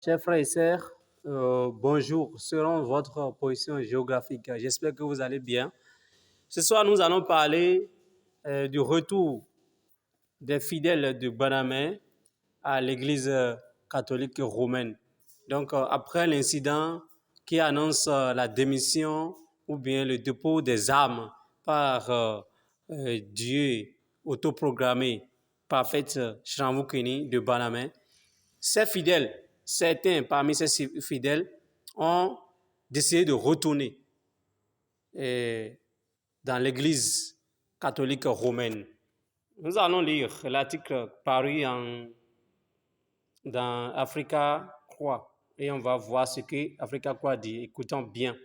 Chers frères et sœurs, bonjour. Selon votre position géographique, j'espère que vous allez bien. Ce soir, nous allons parler du retour des fidèles de Banamé à l'Église catholique romaine. Donc, après l'incident qui annonce la démission ou bien le dépôt des armes par Dieu autoprogrammé, Parfait Shramvukini de Banamé, ces fidèles, certains parmi ces fidèles ont décidé de retourner dans l'Église catholique romaine. Nous allons lire l'article paru dans Africa Croix et on va voir ce que Africa Croix dit. Écoutons bien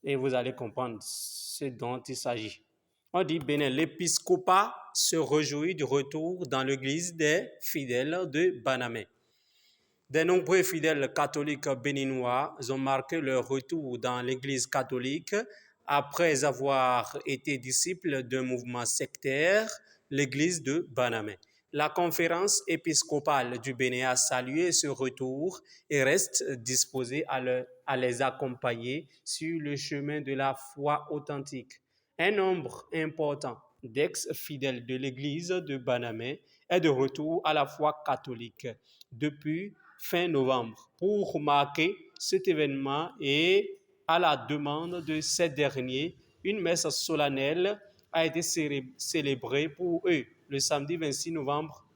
et vous allez comprendre ce dont il s'agit. On dit Bénin, l'épiscopat se réjouit du retour dans l'église des fidèles de Banamé. De nombreux fidèles catholiques béninois ont marqué leur retour dans l'Église catholique après avoir été disciples d'un mouvement sectaire, l'Église de Banamé. La conférence épiscopale du Bénin a salué ce retour et reste disposée à les accompagner sur le chemin de la foi authentique. Un nombre important d'ex-fidèles de l'Église de Banamé est de retour à la foi catholique depuis fin novembre. Pour marquer cet événement et à la demande de ces derniers, une messe solennelle a été célébrée pour eux le samedi 26 novembre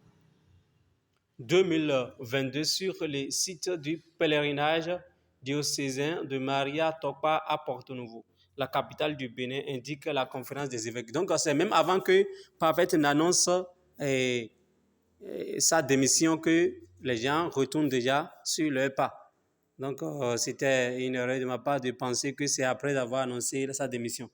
2022 sur les sites du pèlerinage diocésain de Maria Tokpa à Porto-Novo, la capitale du Bénin, indique la conférence des évêques. Donc, c'est même avant que Parfait n'annonce sa démission que les gens retournent déjà sur leur pas. Donc, c'était une erreur de ma part de penser que c'est après avoir annoncé sa démission.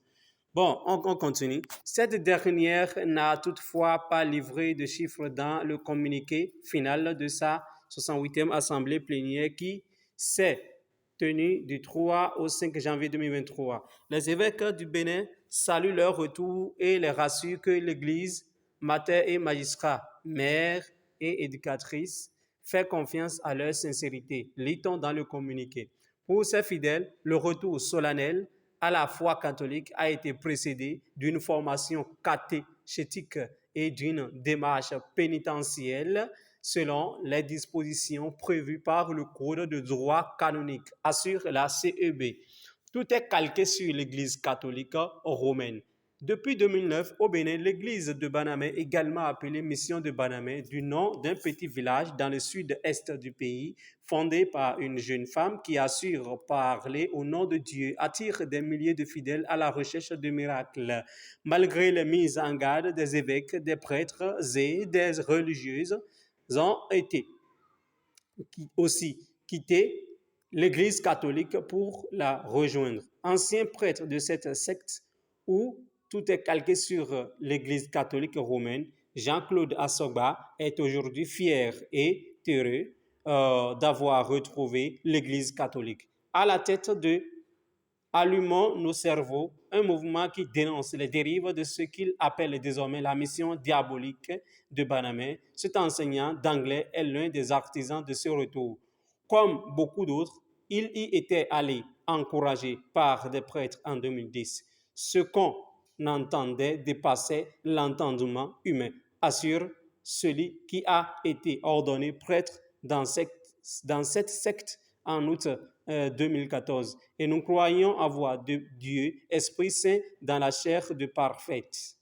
Bon, on continue. Cette dernière n'a toutefois pas livré de chiffres dans le communiqué final de sa 68e assemblée plénière qui s'est tenue du 3 au 5 janvier 2023. Les évêques du Bénin saluent leur retour et les rassurent que l'Église, mater et magistrat, mère et éducatrice, fait confiance à leur sincérité, lit-on dans le communiqué. Pour ces fidèles, le retour solennel à la foi catholique a été précédé d'une formation catéchétique et d'une démarche pénitentielle selon les dispositions prévues par le Code de droit canonique, assure la CEB. Tout est calqué sur l'Église catholique romaine. Depuis 2009, au Bénin, l'église de Banamé, également appelée Mission de Banamé, du nom d'un petit village dans le sud-est du pays, fondé par une jeune femme qui assure parler au nom de Dieu, attire des milliers de fidèles à la recherche de miracles. Malgré les mises en garde des évêques, des prêtres et des religieuses, ont été aussi quitté l'Église catholique pour la rejoindre. Ancien prêtre de cette secte où tout est calqué sur l'Église catholique romaine, Jean-Claude Assoba est aujourd'hui fier et heureux d'avoir retrouvé l'Église catholique. À la tête de Allumons nos cerveaux, un mouvement qui dénonce les dérives de ce qu'il appelle désormais la mission diabolique de Banamé. Cet enseignant d'anglais est l'un des artisans de ce retour. Comme beaucoup d'autres, il y était allé encouragé par des prêtres en 2010. Ce qu'on entendait dépassait l'entendement humain, assure celui qui a été ordonné prêtre dans cette secte en août 2014. Et nous croyons avoir de Dieu, Esprit Saint, dans la chair de Parfaite.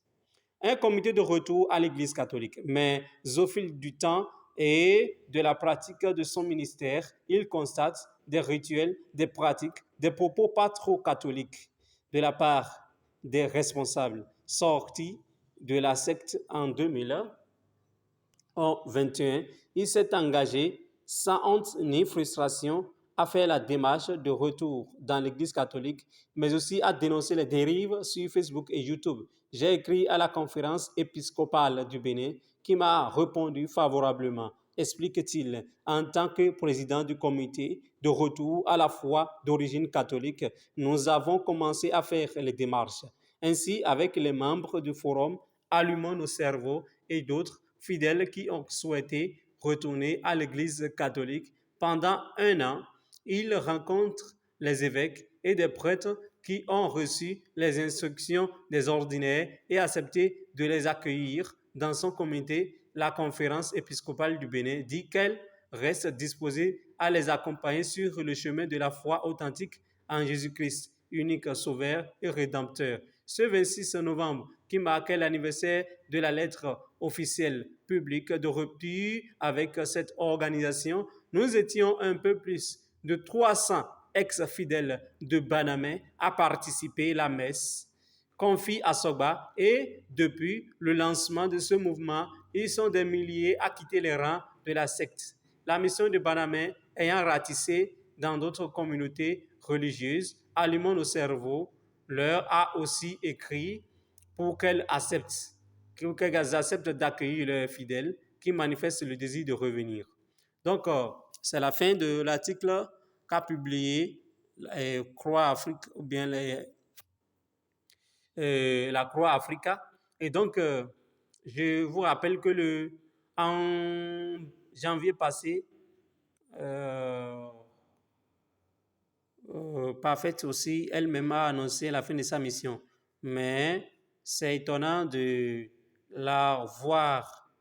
Un comité de retour à l'Église catholique. Mais au fil du temps et de la pratique de son ministère, il constate des rituels, des pratiques, des propos pas trop catholiques de la part des responsables sortis de la secte en 2021. Il s'est engagé sans honte ni frustration à faire la démarche de retour dans l'Église catholique, mais aussi à dénoncer les dérives sur Facebook et YouTube. J'ai écrit à la conférence épiscopale du Bénin qui m'a répondu favorablement, explique-t-il, en tant que président du comité de retour à la foi d'origine catholique. Nous avons commencé à faire les démarches. Ainsi, avec les membres du forum Allumons nos cerveaux et d'autres fidèles qui ont souhaité retourner à l'Église catholique, Pendant 1 an, il rencontre les évêques et des prêtres qui ont reçu les instructions des ordinaires et accepté de les accueillir dans son comité. La conférence épiscopale du Bénin dit qu'elle reste disposée à les accompagner sur le chemin de la foi authentique en Jésus-Christ, unique sauveur et rédempteur. Ce 26 novembre, qui marquait l'anniversaire de la lettre officielle publique de rupture avec cette organisation, nous étions un peu plus de 300 ex-fidèles de Banamé à participer à la messe confie à Sogba et depuis le lancement de ce mouvement, ils sont des milliers à quitter les rangs de la secte. La mission de Banamé ayant ratissé dans d'autres communautés religieuses, allumant nos cerveaux, leur a aussi écrit pour qu'elles acceptent d'accueillir leurs fidèles qui manifestent le désir de revenir. Donc, c'est la fin de l'article qu'a publié Croix Afrique ou bien la Croix Africa. Et donc, je vous rappelle que en janvier passé, Parfaite aussi, elle-même a annoncé la fin de sa mission. Mais c'est étonnant de la voir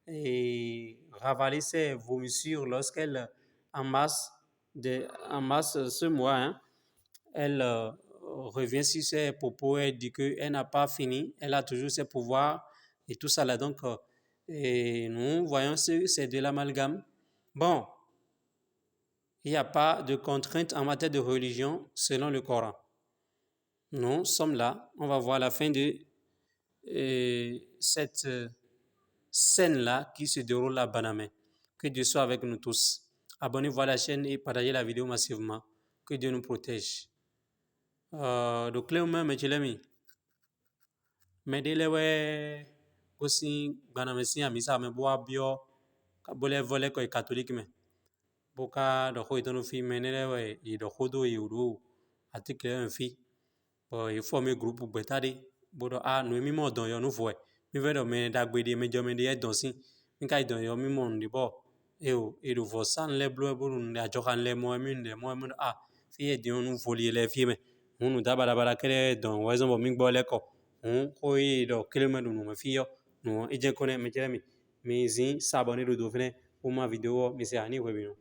et ravaler ses vomissures lorsqu'elle amasse ce mois. Hein. Elle revient sur ses propos, elle dit qu'elle n'a pas fini, elle a toujours ses pouvoirs et tout ça là. Donc, et nous voyons que c'est de l'amalgame. Bon, il n'y a pas de contrainte en matière de religion selon le Coran. Nous sommes là, on va voir la fin de cette scène-là qui se déroule à Banamé. Que Dieu soit avec nous tous. Abonnez-vous à la chaîne et partagez la vidéo massivement. Que Dieu nous protège. Donc, là, mais dès le aussi Banamé si amisa me boa bio kabole vole ko catholique me boka do ko itono fi menele we i do khodo i uru article un fi bo il faut me groupe betade bodo a no mi mo don yo no voe mi vedo me da gbede me jo me de don si mi kai don yo mi mo ndi bo e do vo san le blo bo nu da jo kan le mo mi nde mo a fi e di onu volie le fi me unu da bara kere don wa zo mi gbo le ko ko i do kilome no me fi yo no e je ko ne me jere mi zin s'abonner do fene pour ma vidéo mi se ani webino